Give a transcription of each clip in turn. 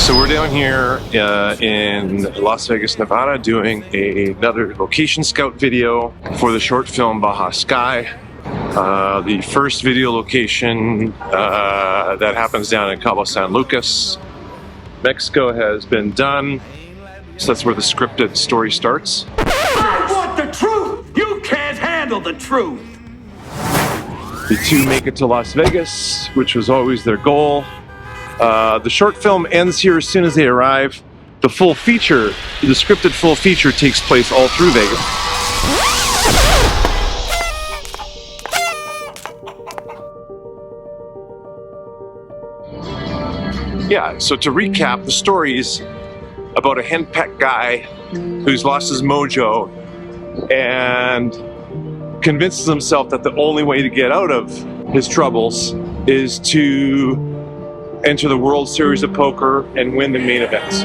So we're down here in Las Vegas, Nevada, doing another location scout video for the short film Baja Sky. The first video location that happens down in Cabo San Lucas, Mexico has been done. So that's where the scripted story starts. I want the truth! You can't handle the truth! The two make it to Las Vegas, which was always their goal. The short film ends here as soon as they arrive. The full feature, the scripted full feature, takes place all through Vegas. Yeah, so to recap, the story's about a henpecked guy who's lost his mojo and convinces himself that the only way to get out of his troubles is to enter the World Series of Poker and win the main events.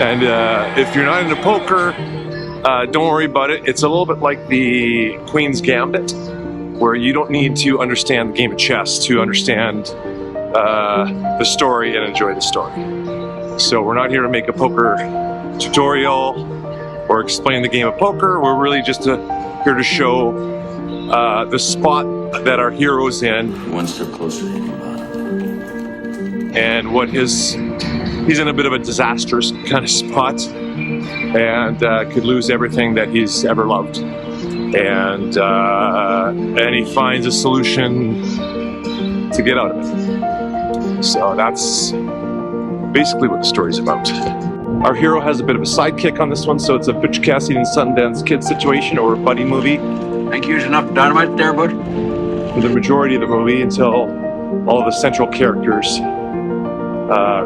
And if you're not into poker, don't worry about it. It's a little bit like the Queen's Gambit, where you don't need to understand the game of chess to understand the story and enjoy the story. So we're not here to make a poker tutorial or explain the game of poker. We're really just here to show the spot that our hero's in. One step closer to hitting bottom. And what he's in a bit of a disastrous kind of spot, and could lose everything that he's ever loved. And he finds a solution to get out of it. So that's basically what the story's about. Our hero has a bit of a sidekick on this one, so it's a Butch Cassidy and Sundance Kid situation or a buddy movie. Think you used enough dynamite there, bud? For the majority of the movie until all of the central characters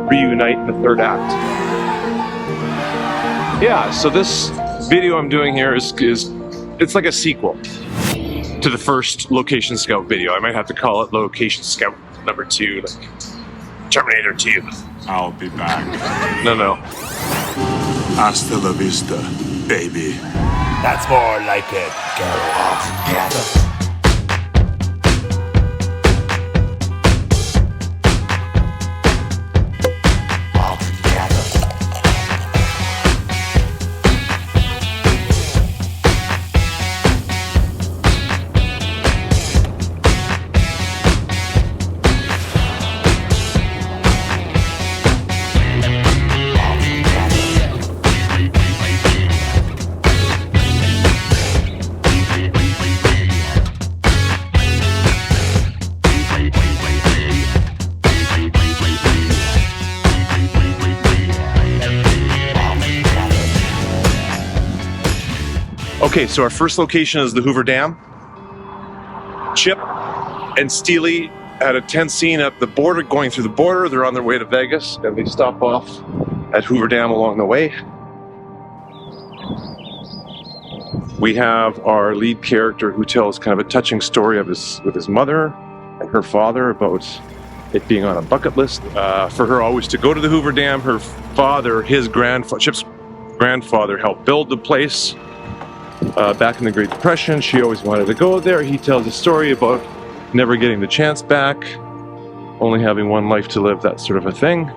reunite in the third act. Yeah, so this video I'm doing here is it's like a sequel to the first Location Scout video. I might have to call it Location Scout number 2, like Terminator 2. I'll be back. No. Hasta la vista, baby. That's more like it. Go off together. Okay, so our first location is the Hoover Dam. Chip and Steely had a tense scene at the border, going through the border. They're on their way to Vegas, and they stop off at Hoover Dam along the way. We have our lead character who tells kind of a touching story of with his mother and her father about it being on a bucket list for her always to go to the Hoover Dam. Her father, Chip's grandfather, helped build the place. Back in the Great Depression, she always wanted to go there. He tells a story about never getting the chance back, only having one life to live, that sort of a thing.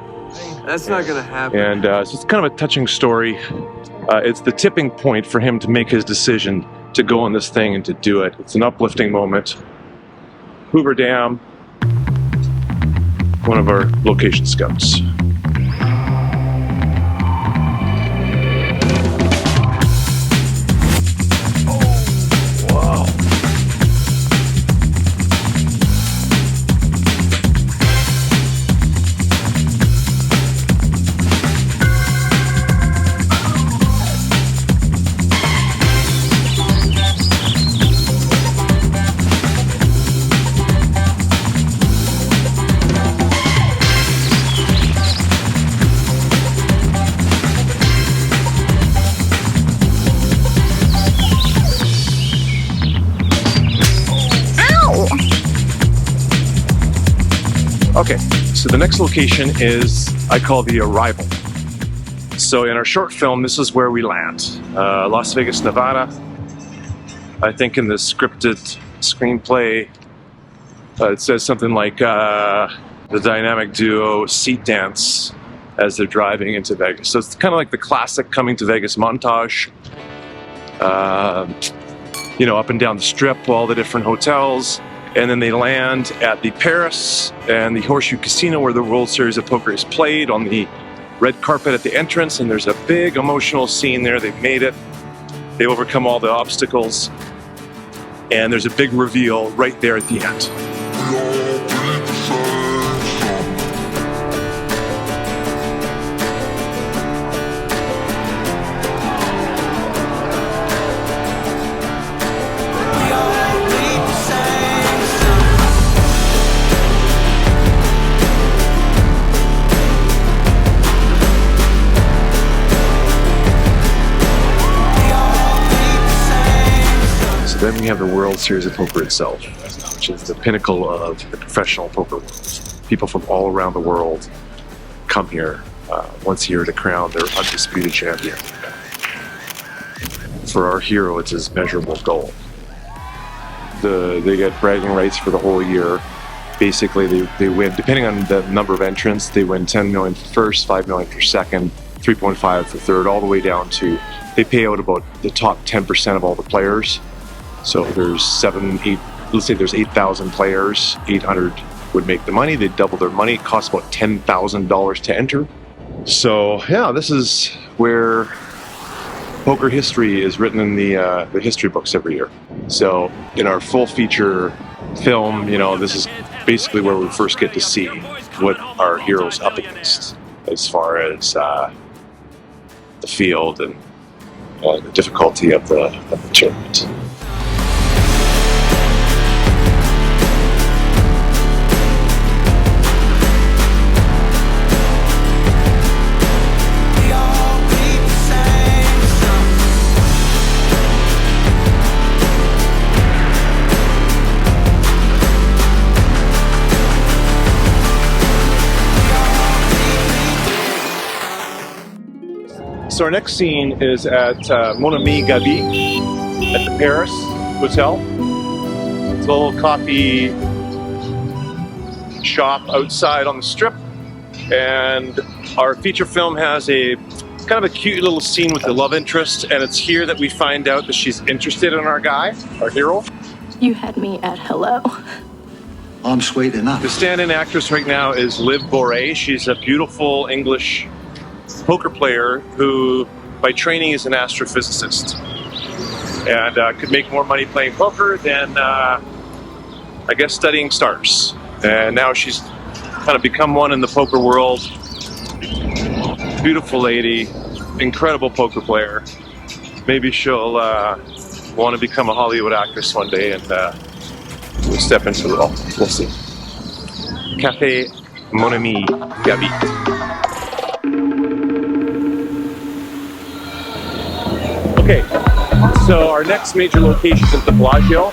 That's not gonna happen. And so it's kind of a touching story. It's the tipping point for him to make his decision to go on this thing and to do it. It's an uplifting moment. Hoover Dam, one of our location scouts. Okay, so the next location is, I call the arrival. So in our short film, this is where we land. Las Vegas, Nevada. I think in the scripted screenplay, it says something like, the dynamic duo seat dance as they're driving into Vegas. So it's kind of like the classic coming to Vegas montage. You know, up and down the strip, all the different hotels. And then they land at the Paris and the Horseshoe Casino where the World Series of Poker is played on the red carpet at the entrance. And there's a big emotional scene there. They've made it. They overcome all the obstacles. And there's a big reveal right there at the end. Then we have the World Series of Poker itself, which is the pinnacle of the professional poker world. People from all around the world come here once a year to crown their undisputed champion. For our hero, it's his measurable goal. They get bragging rights for the whole year. Basically, they win, depending on the number of entrants, they win 10 million for first, 5 million for second, 3.5 for third, all the way down to, they pay out about the top 10% of all the players. So there's 8, let's say there's 8,000 players, 800 would make the money. They double their money. It costs about $10,000 to enter. So yeah, this is where poker history is written in the history books every year. So in our full feature film, you know, this is basically where we first get to see what our hero's up against as far as the field and the difficulty of the tournament. So our next scene is at Mon Ami Gabi at the Paris Hotel. It's a little coffee shop outside on the strip. And our feature film has a kind of a cute little scene with the love interest. And it's here that we find out that she's interested in our guy, our hero. You had me at hello. I'm sweet enough. The stand-in actress right now is Liv Bourret. She's a beautiful English poker player who by training is an astrophysicist and could make more money playing poker than I guess studying stars. And now she's kind of become one in the poker world. Beautiful lady, incredible poker player. Maybe she'll want to become a Hollywood actress one day and we'll step into the role. We'll see. Cafe Mon Ami Gabi. Okay, so our next major location is the Bellagio.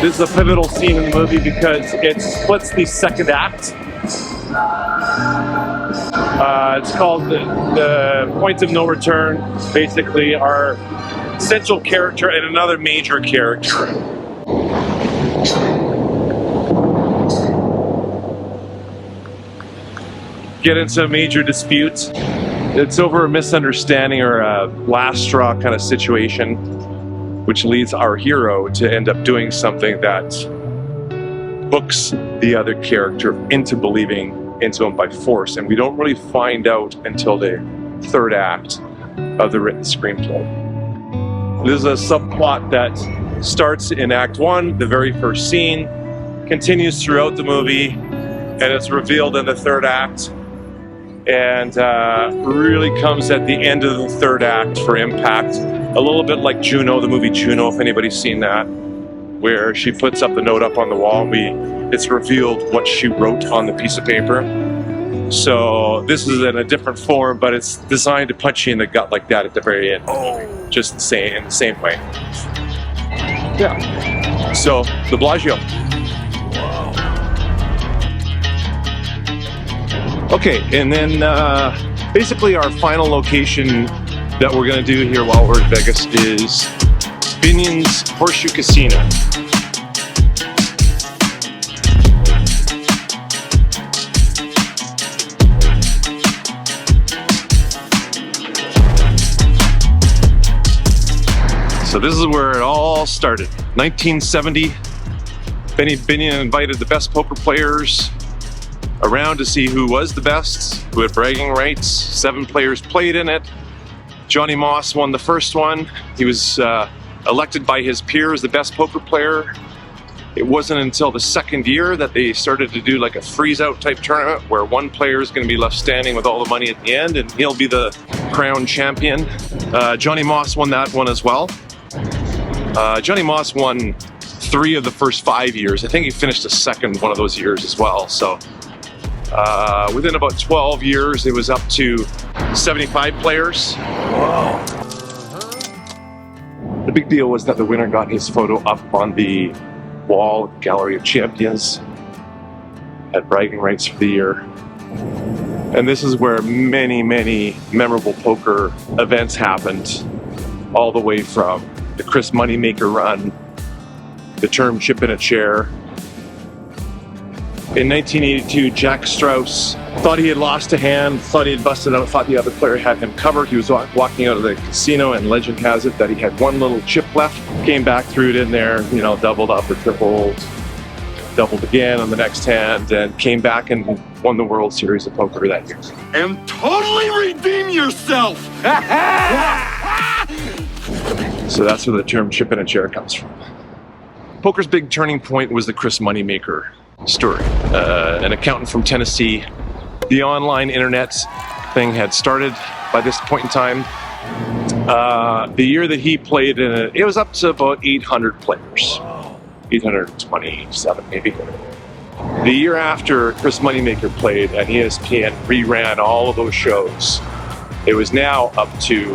This is a pivotal scene in the movie because it splits the second act. It's called the Point of No Return. Basically, our central character and another major character get into a major dispute. It's over a misunderstanding or a last straw kind of situation, which leads our hero to end up doing something that hooks the other character into believing into him by force. And we don't really find out until the third act of the written screenplay. This is a subplot that starts in Act 1, the very first scene, continues throughout the movie, and it's revealed in the third act. And really comes at the end of the third act for impact. A little bit like Juno, the movie Juno, if anybody's seen that, where she puts up the note up on the wall. It's revealed what she wrote on the piece of paper. So this is in a different form, but it's designed to punch you in the gut like that at the very end. Just in the same way. Yeah. So, the Bellagio. Okay, and then basically our final location that we're going to do here while we're in Vegas is Binions Horshoe Casino. So this is where it all started. 1970, Binion invited the best poker players around to see who was the best, who had bragging rights. 7 players played in it. Johnny Moss won the first one. He was elected by his peers the best poker player. It wasn't until the second year that they started to do like a freeze-out type tournament where one player is going to be left standing with all the money at the end, and he'll be the crown champion. Johnny Moss won that one as well. Johnny Moss won 3 of the first 5 years. I think he finished a second one of those years as well. So within about 12 years, it was up to 75 players. Wow. The big deal was that the winner got his photo up on the wall, Gallery of Champions, had bragging rights for the year. And this is where many, many memorable poker events happened, all the way from the Chris Moneymaker run, the term chip in a chair. In 1982, Jack Strauss thought he had lost a hand, thought he had busted out, thought the other player had him covered. He was walking out of the casino, and legend has it that he had one little chip left. Came back, threw it in there, you know, doubled up or tripled, doubled again on the next hand, and came back and won the World Series of Poker that year. And totally redeem yourself! So that's where the term chip in a chair comes from. Poker's big turning point was the Chris Moneymaker story. An accountant from Tennessee. The online internet thing had started by this point in time. The year that he played in it, it was up to about 800 players. 827 maybe. The year after Chris Moneymaker played and ESPN reran all of those shows, it was now up to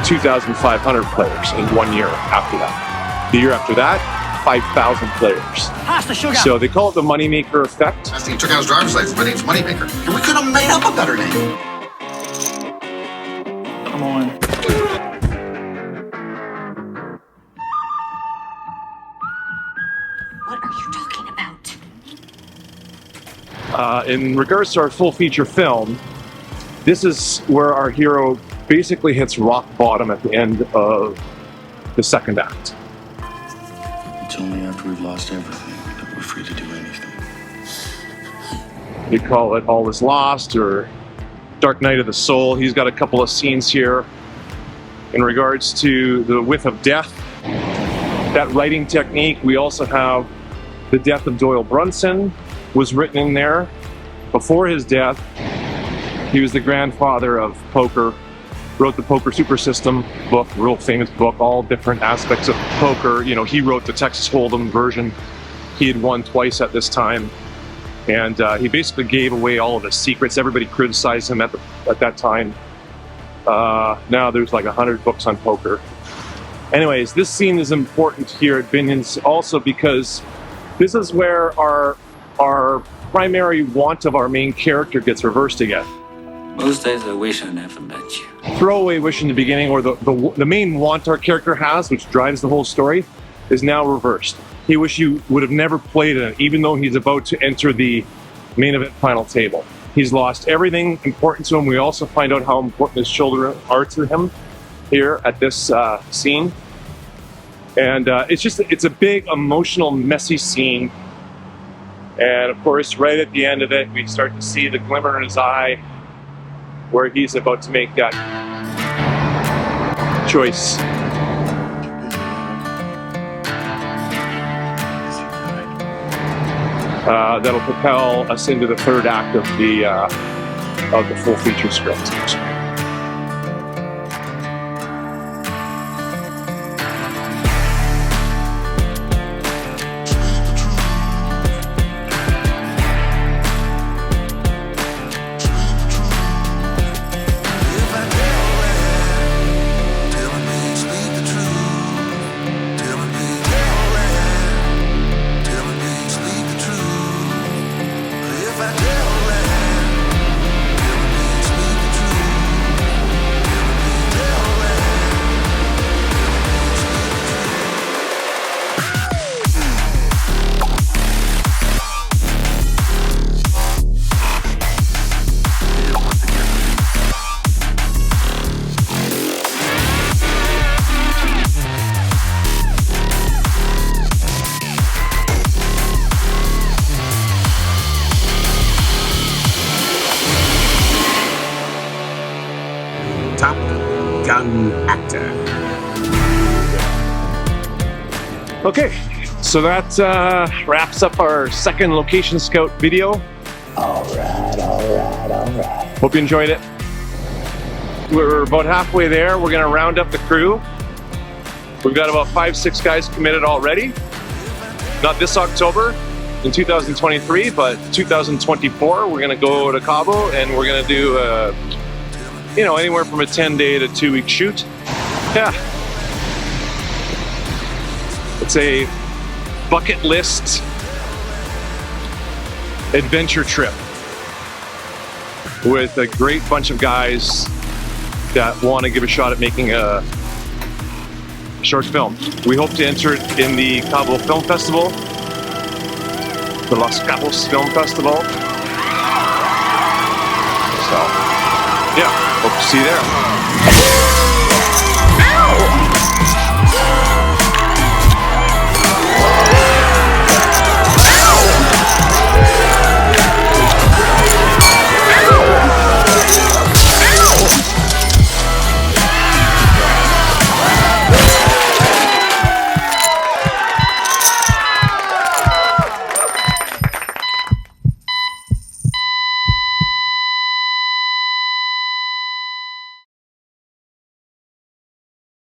2,500 players in 1 year after that. The year after that, 5,000 players. Pass the sugar. So they call it the Moneymaker effect. I think he took out his driver's license. My name's Moneymaker. And we could have made up a better name. Come on. What are you talking about? In regards to our full feature film, this is where our hero basically hits rock bottom at the end of the second act. It's only after we've lost everything that we're free to do anything. You call it All Is Lost or Dark Night of the Soul. He's got a couple of scenes here. In regards to the Whiff of Death, that writing technique, we also have The Death of Doyle Brunson was written in there. Before his death, he was the grandfather of poker, wrote the Poker Super System book, real famous book, all different aspects of poker. You know, he wrote the Texas Hold'em version. He had won twice at this time. And he basically gave away all of his secrets. Everybody criticized him at that time. Now there's like 100 books on poker. Anyways, this scene is important here at Binions also because this is where our primary want of our main character gets reversed again. Most days I wish I never met you. Throwaway wish in the beginning, or the main want our character has, which drives the whole story, is now reversed. He wish he would have never played in it, even though he's about to enter the main event final table. He's lost everything important to him. We also find out how important his children are to him here at this scene. And it's a big, emotional, messy scene. And of course, right at the end of it, we start to see the glimmer in his eye where he's about to make that choice. That'll propel us into the third act of the full feature script. young actor. Okay, so that wraps up our second location scout video. All right. Hope you enjoyed it. We're about halfway there. We're gonna round up the crew. We've got about 5-6 guys committed already. Not this October in 2023, but 2024. We're gonna go to Cabo and we're gonna do, anywhere from a 10-day to 2-week shoot. Yeah. It's a bucket list adventure trip with a great bunch of guys that want to give a shot at making a short film. We hope to enter it in the Cabo Film Festival, the Los Cabos Film Festival. So, yeah, hope to see you there.